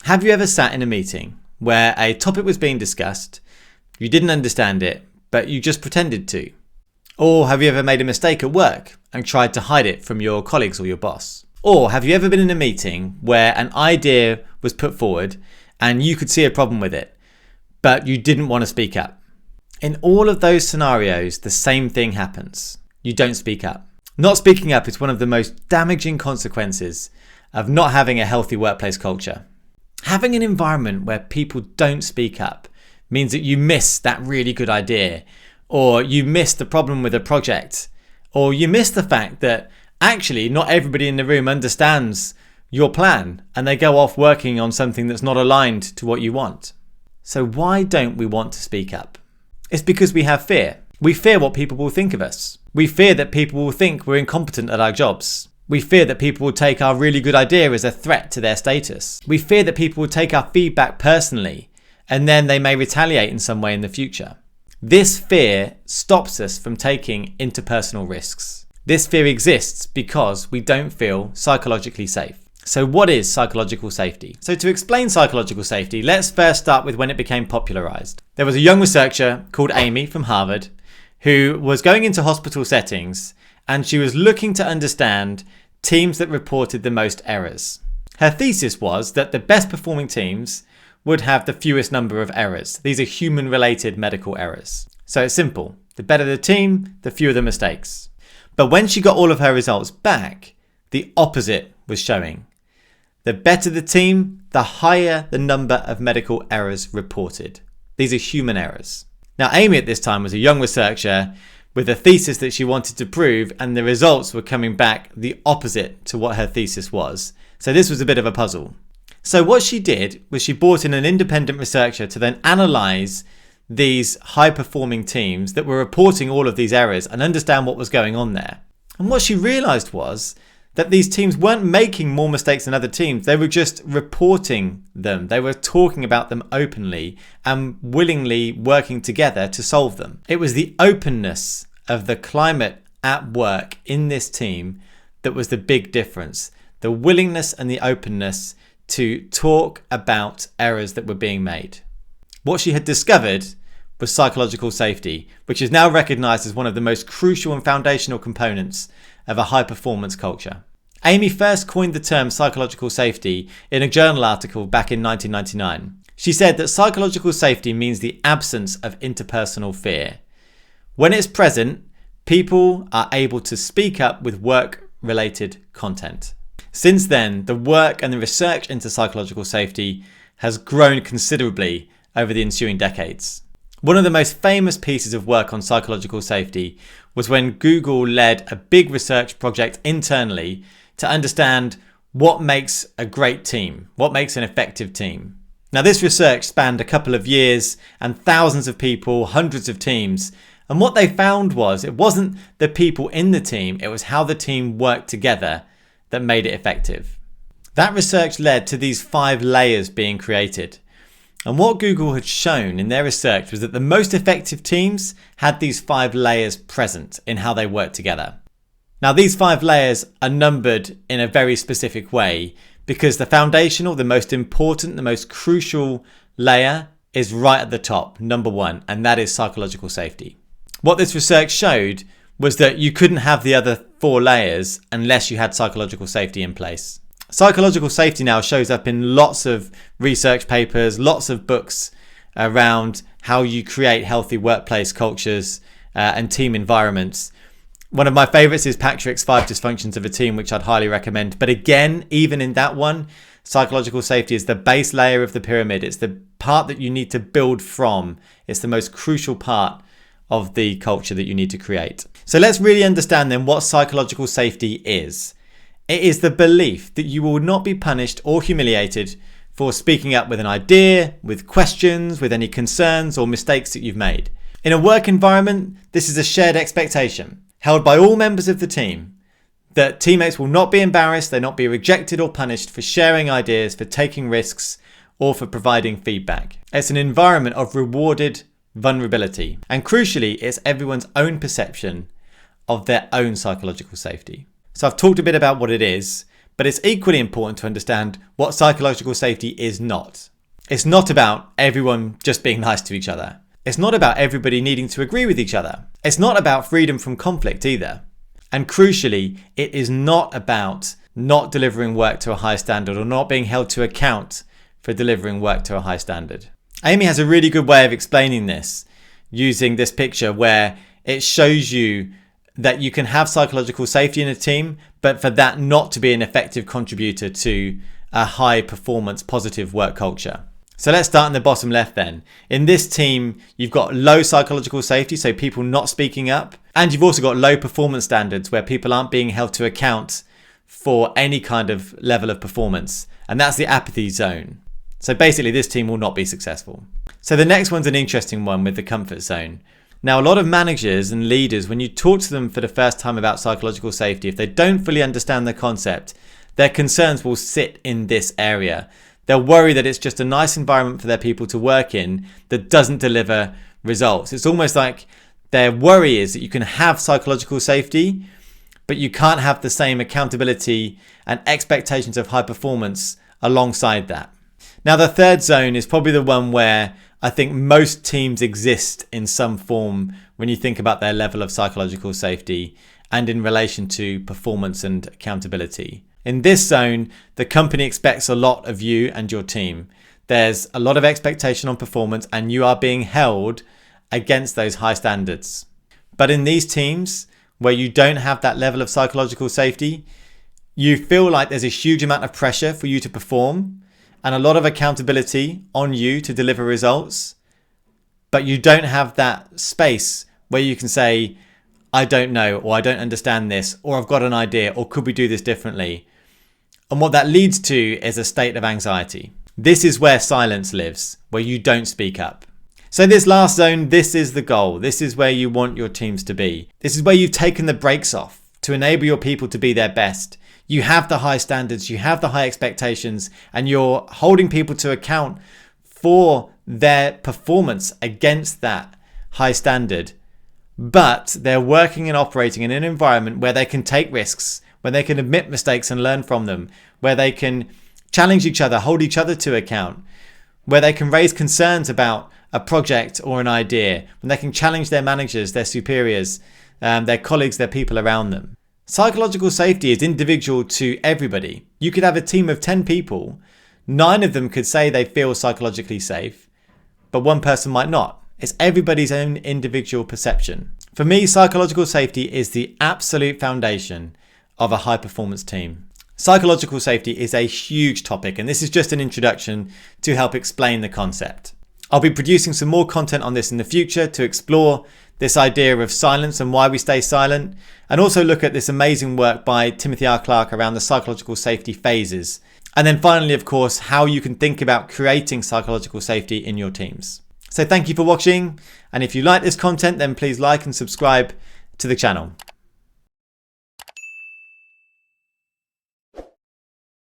Have you ever sat in a meeting where a topic was being discussed, you didn't understand it, but you just pretended to? Or have you ever made a mistake at work and tried to hide it from your colleagues or your boss? Or have you ever been in a meeting where an idea was put forward and you could see a problem with it, but you didn't want to speak up? In all of those scenarios, the same thing happens. You don't speak up. Not speaking up is one of the most damaging consequences of not having a healthy workplace culture. Having an environment where people don't speak up means that you miss that really good idea, or you miss the problem with a project, or you miss the fact that actually not everybody in the room understands your plan and they go off working on something that's not aligned to what you want. So why don't we want to speak up? It's because we have fear. We fear what people will think of us. We fear that people will think we're incompetent at our jobs. We fear that people will take our really good idea as a threat to their status. We fear that people will take our feedback personally and then they may retaliate in some way in the future. This fear stops us from taking interpersonal risks. This fear exists because we don't feel psychologically safe. So what is psychological safety? So to explain psychological safety, let's first start with when it became popularized. There was a young researcher called Amy from Harvard who was going into hospital settings, and she was looking to understand teams that reported the most errors. Her thesis was that the best performing teams would have the fewest number of errors. These are human-related medical errors. So it's simple. The better the team, the fewer the mistakes. But when she got all of her results back, the opposite was showing. The better the team, the higher the number of medical errors reported. These are human errors. Now, Amy at this time was a young researcher with a thesis that she wanted to prove, and the results were coming back the opposite to what her thesis was. So this was a bit of a puzzle. So what she did was she brought in an independent researcher to then analyze these high-performing teams that were reporting all of these errors and understand what was going on there. And what she realized was that these teams weren't making more mistakes than other teams. They were just reporting them. They were talking about them openly and willingly working together to solve them. It was the openness of the climate at work in this team that was the big difference. The willingness and the openness to talk about errors that were being made. What she had discovered was psychological safety, which is now recognized as one of the most crucial and foundational components of a high-performance culture. Amy first coined the term psychological safety in a journal article back in 1999. She said that psychological safety means the absence of interpersonal fear. When it's present, people are able to speak up with work-related content. Since then, the work and the research into psychological safety has grown considerably over the ensuing decades. One of the most famous pieces of work on psychological safety was when Google led a big research project internally to understand what makes a great team, what makes an effective team. Now, this research spanned a couple of years and thousands of people, hundreds of teams. And what they found was it wasn't the people in the team, it was how the team worked together that made it effective. That research led to these 5 layers being created. And what Google had shown in their research was that the most effective teams had these 5 layers present in how they worked together. Now, these 5 layers are numbered in a very specific way because the foundational, the most important, the most crucial layer is right at the top, number 1, and that is psychological safety. What this research showed was that you couldn't have the other 4 layers unless you had psychological safety in place. Psychological safety now shows up in lots of research papers, lots of books around how you create healthy workplace cultures and team environments. One of my favorites is Patrick's 5 Dysfunctions of a Team, which I'd highly recommend. But again, even in that one, psychological safety is the base layer of the pyramid. It's the part that you need to build from. It's the most crucial part of the culture that you need to create. So let's really understand then what psychological safety is. It is the belief that you will not be punished or humiliated for speaking up with an idea, with questions, with any concerns or mistakes that you've made. In a work environment, this is a shared expectation held by all members of the team that teammates will not be embarrassed, they'll not be rejected or punished for sharing ideas, for taking risks, or for providing feedback. It's an environment of rewarded vulnerability. And crucially, it's everyone's own perception of their own psychological safety. So I've talked a bit about what it is, But it's equally important to understand what psychological safety is not. It's not about everyone just being nice to each other. It's not about everybody needing to agree with each other. It's not about freedom from conflict either. And crucially, it is not about not delivering work to a high standard or not being held to account for delivering work to a high standard. Amy has a really good way of explaining this using this picture where it shows you that you can have psychological safety in a team, but for that not to be an effective contributor to a high performance positive work culture. So let's start in the bottom left then. In this team, you've got low psychological safety, so people not speaking up, and you've also got low performance standards where people aren't being held to account for any kind of level of performance, and that's the apathy zone. So basically this team will not be successful. So the next one's an interesting one with the comfort zone. Now, a lot of managers and leaders, when you talk to them for the first time about psychological safety, if they don't fully understand the concept, their concerns will sit in this area. They'll worry that it's just a nice environment for their people to work in that doesn't deliver results. It's almost like their worry is that you can have psychological safety, but you can't have the same accountability and expectations of high performance alongside that. Now, the third zone is probably the one where I think most teams exist in some form when you think about their level of psychological safety and in relation to performance and accountability. In this zone, the company expects a lot of you and your team. There's a lot of expectation on performance and you are being held against those high standards. But in these teams where you don't have that level of psychological safety, you feel like there's a huge amount of pressure for you to perform and a lot of accountability on you to deliver results, but you don't have that space where you can say, I don't know, or I don't understand this, or I've got an idea, or could we do this differently? And what that leads to is a state of anxiety. This is where silence lives, where you don't speak up. So this last zone, this is the goal. This is where you want your teams to be. This is where you've taken the brakes off to enable your people to be their best. You have the high standards, you have the high expectations, and you're holding people to account for their performance against that high standard. But they're working and operating in an environment where they can take risks, where they can admit mistakes and learn from them, where they can challenge each other, hold each other to account, where they can raise concerns about a project or an idea, when they can challenge their managers, their superiors, their colleagues, their people around them. Psychological safety is individual to everybody. You could have a team of 10 people. 9 of them could say they feel psychologically safe, but one person might not. It's everybody's own individual perception. For me, psychological safety is the absolute foundation of a high performance team. Psychological safety is a huge topic, and this is just an introduction to help explain the concept. I'll be producing some more content on this in the future to explore this idea of silence and why we stay silent, and also look at this amazing work by Timothy R. Clark around the psychological safety phases. And then finally, of course, how you can think about creating psychological safety in your teams. So thank you for watching, and if you like this content, then please like and subscribe to the channel.